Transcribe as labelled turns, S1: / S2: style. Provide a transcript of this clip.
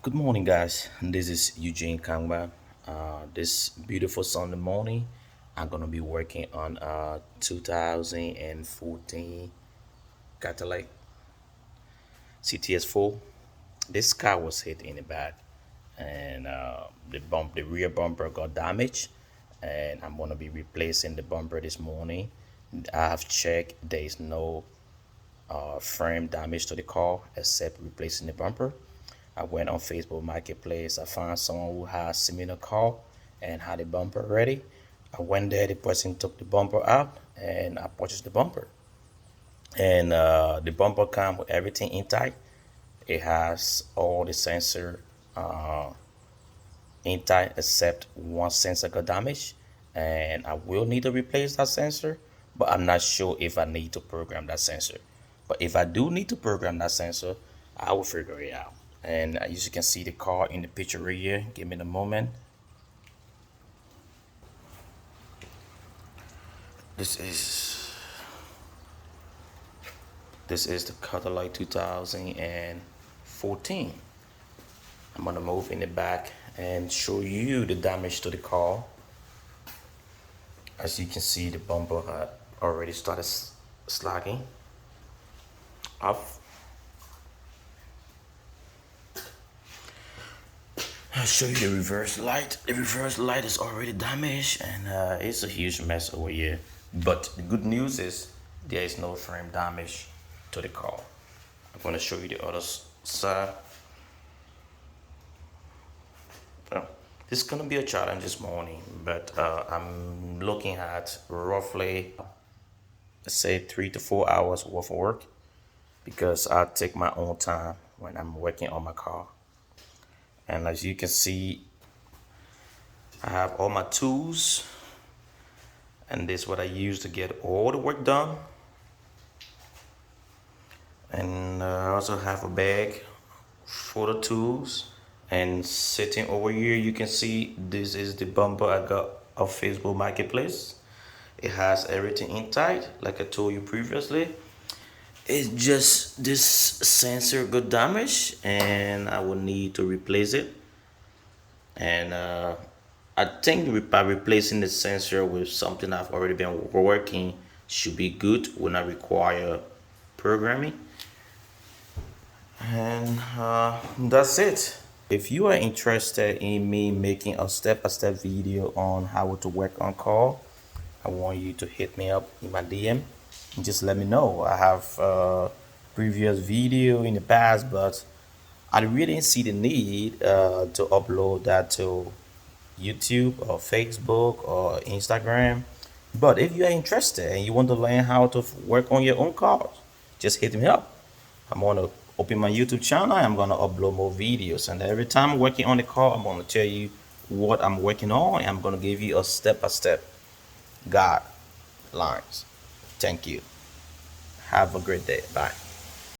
S1: Good morning, guys. This is Eugene Kangba. This beautiful Sunday morning, I'm gonna be working on 2014 Cadillac cts4. This car was hit in the back, and the rear bumper got damaged, and I'm gonna be replacing the bumper this morning. I have checked; there is no frame damage to the car except replacing the bumper. I went on Facebook Marketplace. I found someone who has similar car and had a bumper ready. I went there. The person took the bumper out, and I purchased the bumper. And the bumper comes with everything intact. It has all the sensor intact except one sensor got damaged, and I will need to replace that sensor. But I'm not sure if I need to program that sensor. But if I do need to program that sensor, I will figure it out. And as you can see the car in the picture right here, give me the moment. This is this is the Cadillac 2014. I'm gonna move in the back and show you the damage to the car. As you can see, the bumper had already started sliding off. I'll show you the reverse light. The reverse light is already damaged, and it's a huge mess over here. But the good news is there is no frame damage to the car. I'm going to show you the other side. Well, this is going to be a challenge this morning, but I'm looking at roughly, let's say, 3 to 4 hours worth of work, because I take my own time when I'm working on my car. And as you can see, I have all my tools, and this is what I use to get all the work done. And I also have a bag for the tools. And sitting over here, you can see this is the bumper I got off Facebook Marketplace. It has everything intact, like I told you previously. It's just this sensor got damaged, and I will need to replace it. And I think by replacing the sensor with something I've already been working should be good, will not require programming. And that's it. If you are interested in me making a step-by-step video on how to work on call, I want you to hit me up in my DM and just let me know. I have previous video in the past, but I really didn't see the need to upload that to YouTube or Facebook or Instagram. But if you are interested and you want to learn how to work on your own cars, just hit me up. I'm gonna open my YouTube channel and I'm gonna upload more videos. And every time I'm working on the car, I'm gonna tell you what I'm working on, and I'm gonna give you a step-by-step guidelines. Thank you. Have a great day. Bye.